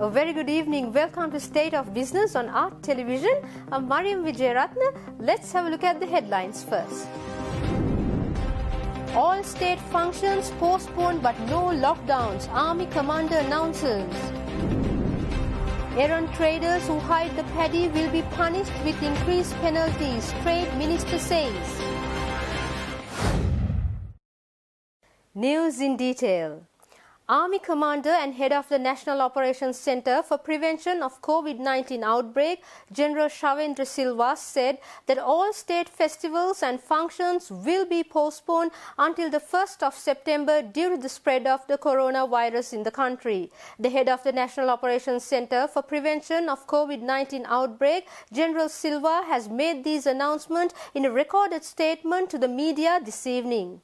A very good evening. Welcome to State of Business on Art Television. I'm Mariam Vijayaratna. Let's have a look at the headlines first. All state functions postponed but no lockdowns. Army commander announces. Errant traders who hide the paddy will be punished with increased penalties, Trade Minister says. News in detail. Army Commander and Head of the National Operations Centre for Prevention of COVID-19 Outbreak, General Shavendra Silva, said that all state festivals and functions will be postponed until the 1st of September due to the spread of the coronavirus in the country. The Head of the National Operations Centre for Prevention of COVID-19 Outbreak, General Silva, has made these announcements in a recorded statement to the media this evening.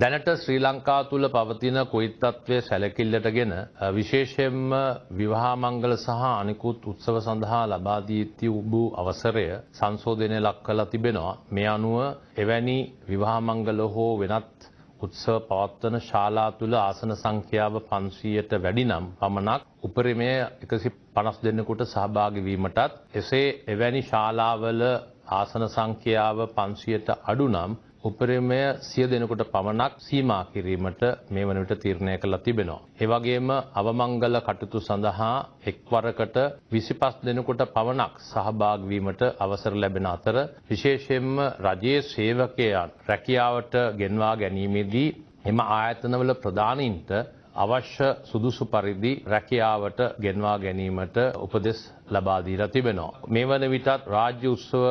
දැනට ශ්‍රී ලංකා තුල පවතින Covid තත්ත්වය සැලකිල්ලටගෙන විශේෂයෙන්ම විවාහ මංගල සහ අනිකුත් උත්සව සඳහා ලබා දී තිබූ අවසරය සංශෝධනය ලක් කරලා තිබෙනවා. මේ අනුව එවැනි විවාහ මංගල හෝ වෙනත් උත්සව පවත්වන ශාලා තුල ආසන සංඛ්‍යාව 500ට වැඩි නම් පමණක් උපරිමය 150 දෙනෙකුට සහභාගී වීමටත් එසේ එවැනි ශාලාවල ආසන සංඛ්‍යාව 500ට අඩු නම් උපරිමය 100 දෙනෙකුට පමණක් සීමා කිරීමට මේ වන විට තීරණය කළා තිබෙනවා. ඒ වගේම අවමංගල කටයුතු සඳහා එක්වරකට 25 දෙනෙකුට පමණක් සහභාගී වීමට අවසර ලැබෙන අතර විශේෂයෙන්ම රජයේ සේවකයන් රැකියාවට ගෙන්වා ගැනීමේදී එම ආයතනවල ප්‍රධානීන්ට අවශ්‍ය සුදුසු පරිදි රැකියාවට ගෙන්වා ගැනීමට උපදෙස් ලබා දීලා තිබෙනවා. මේ වන විටත් රාජ්‍ය උත්සව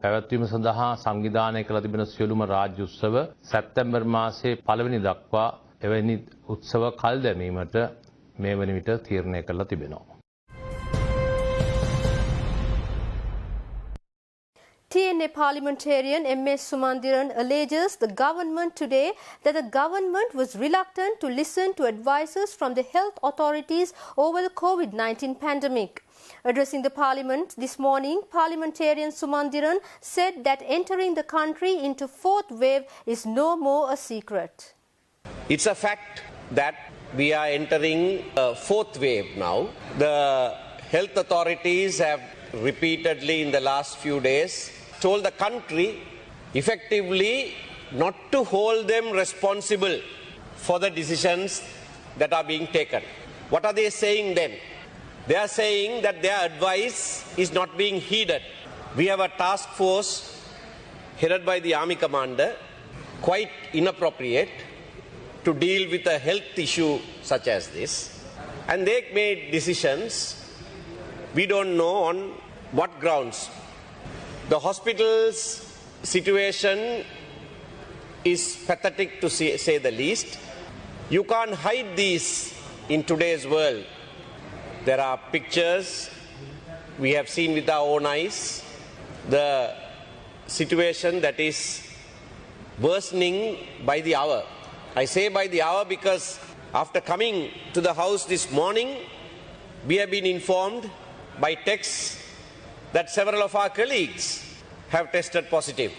පැවැත්වීම සඳහා සංවිධානය කළ තිබෙන සියලුම රාජ්‍ය උත්සව සැප්තැම්බර් මාසයේ 1 වෙනි දක්වා එවැනි උත්සව කල් දැමීමට මේ වන විට තීරණය කළා තිබෙනවා. TNA parliamentarian M.S. Sumandiran alleges the government today that the government was reluctant to listen to advices from the health authorities over the COVID-19 pandemic. Addressing the parliament this morning, parliamentarian Sumandiran said that entering the country into fourth wave is no more a secret. It's a fact that we are entering a fourth wave now. The health authorities have repeatedly in the last few days told the country effectively not to hold them responsible for the decisions that are being taken. What are they saying then? They are saying that their advice is not being heeded. We have a task force headed by the Army Commander, quite inappropriate to deal with a health issue such as this. And they made decisions, we don't know on what grounds. The hospital's situation is pathetic to say the least. You can't hide these in today's world. There are pictures we have seen with our own eyes. The situation that is worsening by the hour. I say by the hour because after coming to the house this morning, we have been informed by text that several of our colleagues have tested positive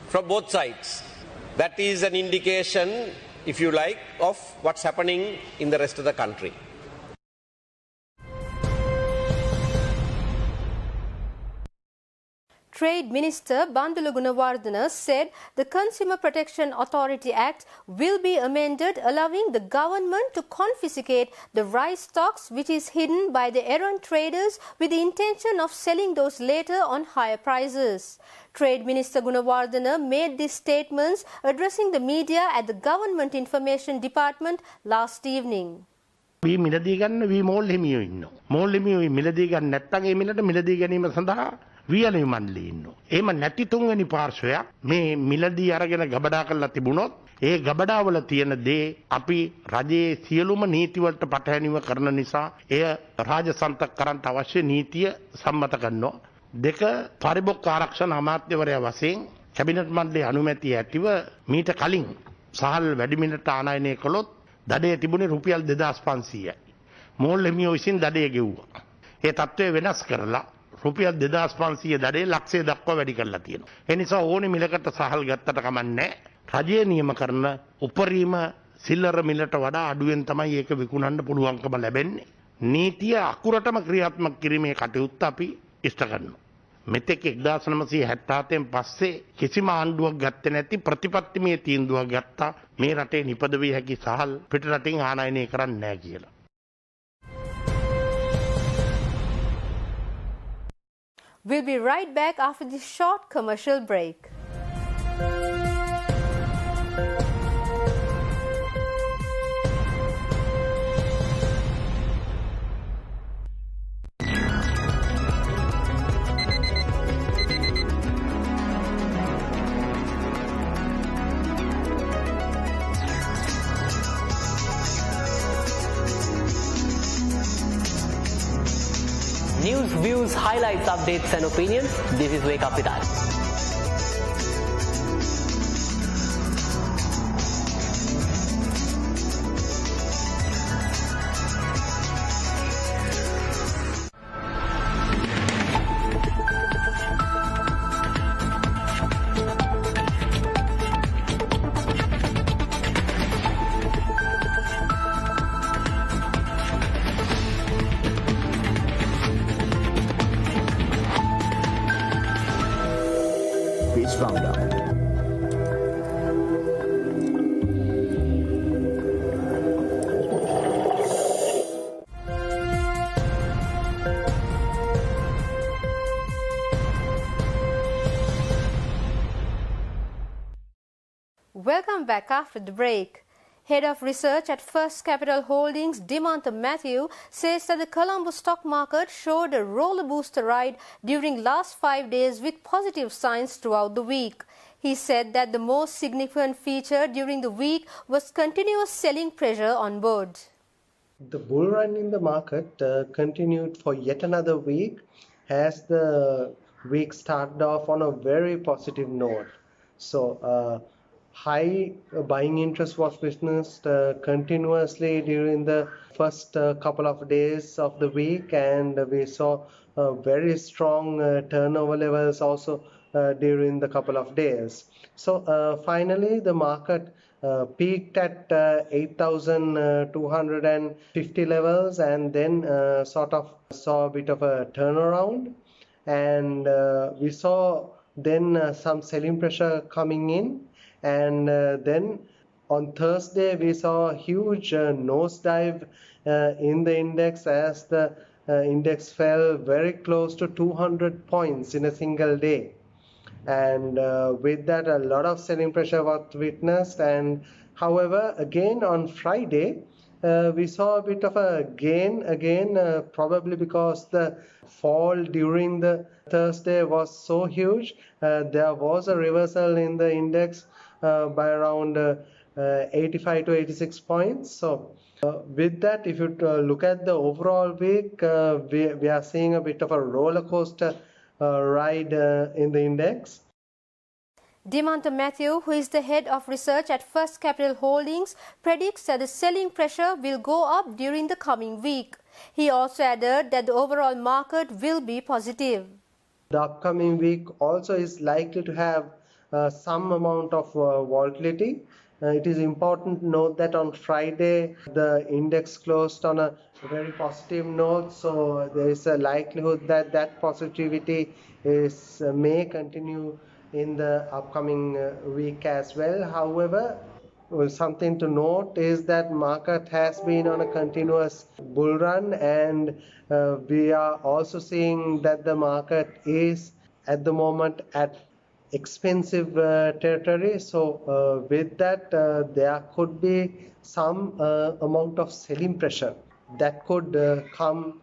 from both sides. That is an indication, if you like, of what's happening in the rest of the country. Trade Minister Bandula Gunawardena said the Consumer Protection Authority Act will be amended, allowing the government to confiscate the rice stocks which is hidden by the errant traders with the intention of selling those later on higher prices. Trade Minister Gunawardena made these statements addressing the media at the Government Information Department last evening. We මිලදී ගන්න වී මෝල් හිමියෝ ඉන්නවා. මෝල් හිමියෝ මිලදී ගන්න නැත්නම් ඒ මිලට මිලදී ගැනීම සඳහා වියලි මණ්ඩලය ඉන්නවා. එහෙම නැති තුන්වෙනි පාර්ශ්වයක් මේ මිලදී අරගෙන ගබඩා කරලා තිබුණොත් ඒ ගබඩාවල තියෙන දේ අපි රජයේ සියලුම නීති වලට පටහැනිව කරන නිසා එය රාජසන්තක කරන්ට අවශ්‍ය නීතිය සම්මත කරනවා. දෙක පරිභෝග ආරක්ෂණ අමාත්‍යවරයා වශයෙන් කැබිනට් මණ්ඩලයේ අනුමැතිය ඇතිව මීට කලින් සහල් වැඩි මිලට ආනයනය කළොත් දඩේ තිබුණේ රුපියල් 2500යි. මෝල් හිමියෝ විසින් දඩේ ගෙව්වා. ඒ තත්ත්වය වෙනස් කරලා රුපියල් 2500 දඩේ ලක්ෂය දක්වා වැඩි කරලා තියෙනවා. ඒ නිසා ඕනේ මිලකට සහල් ගත්තට කමන්නේ රජයේ නියම කරන උපරිම සිල්ලර මිලට වඩා අඩුවෙන් තමයි ඒක විකුණන්න පුළුවන්කම ලැබෙන්නේ. නීතිය අකුරටම ක්‍රියාත්මක කිරීමේ කටයුත්ත අපි ඉෂ්ට කරනවා. මෙතෙක් 1977න් පස්සේ කිසිම ආණ්ඩුවක් ගත්තේ නැති ප්‍රතිපත්තිමය තීන්දුවක් ගත්තා මේ රටේ නිපද විය හැකි සහල් පිටරටින් ආනයනය කරන්නේ නැහැ කියලා. We'll be right back after this short commercial break. News, views, highlights, updates and opinions. This is Wake Up With Us. Quiz Roundup. Welcome back after the break. Head of Research at First Capital Holdings, Dimantha Matthew, says that the Colombo stock market showed a roller booster ride during last 5 days with positive signs throughout the week. He said that the most significant feature during the week was continuous selling pressure on board. The bull run in the market continued for yet another week as the week started off on a very positive note. So, high buying interest was witnessed continuously during the first couple of days of the week, and we saw very strong turnover levels also during the couple of days. So finally the market peaked at 8,250 levels and then sort of saw a bit of a turnaround, and we saw then some selling pressure coming in. And then on Thursday, we saw a huge nosedive in the index as the index fell very close to 200 points in a single day. And with that, a lot of selling pressure was witnessed. And however, again on Friday, we saw a bit of a gain again, probably because the fall during the Thursday was so huge. There was a reversal in the index by around 85 to 86 points. So with that, if you look at the overall week, we are seeing a bit of a roller coaster ride in the index. Dimantha Matthew, who is the head of research at First Capital Holdings, predicts that the selling pressure will go up during the coming week. He also added that the overall market will be positive. The upcoming week also is likely to have some amount of volatility. It is important to note that on Friday the index closed on a very positive note, so there is a likelihood that that positivity may continue in the upcoming week as well. However, something to note is that market has been on a continuous bull run, and we are also seeing that the market is at the moment at expensive territory. So with that, there could be some amount of selling pressure that could come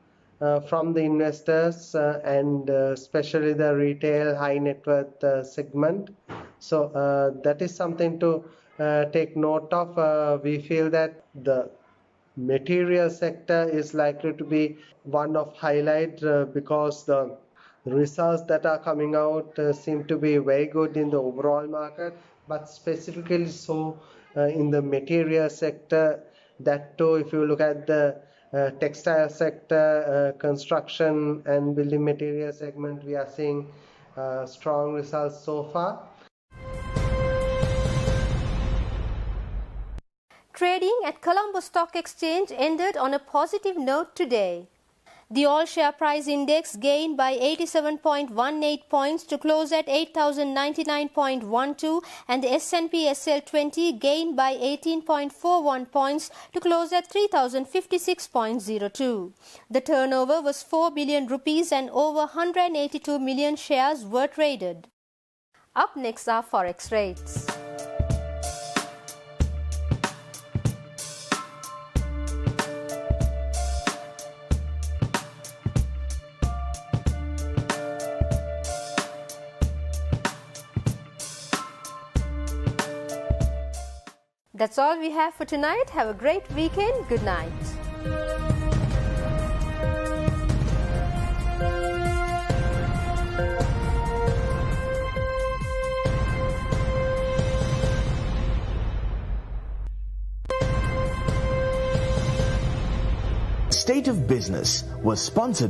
from the investors and especially the retail high net worth segment. So that is something to take note of. We feel that the material sector is likely to be one of highlight because the results that are coming out seem to be very good in the overall market, but specifically so in the material sector. That too, if you look at the textile sector, construction and building material segment, we are seeing strong results so far. Trading at Colombo Stock Exchange ended on a positive note today. The all-share price index gained by 87.18 points to close at 8,099.12 and the S&P SL 20 gained by 18.41 points to close at 3,056.02. The turnover was 4 billion rupees and over 182 million shares were traded. Up next are Forex rates. That's all we have for tonight. Have a great weekend. Good night. State of Business was sponsored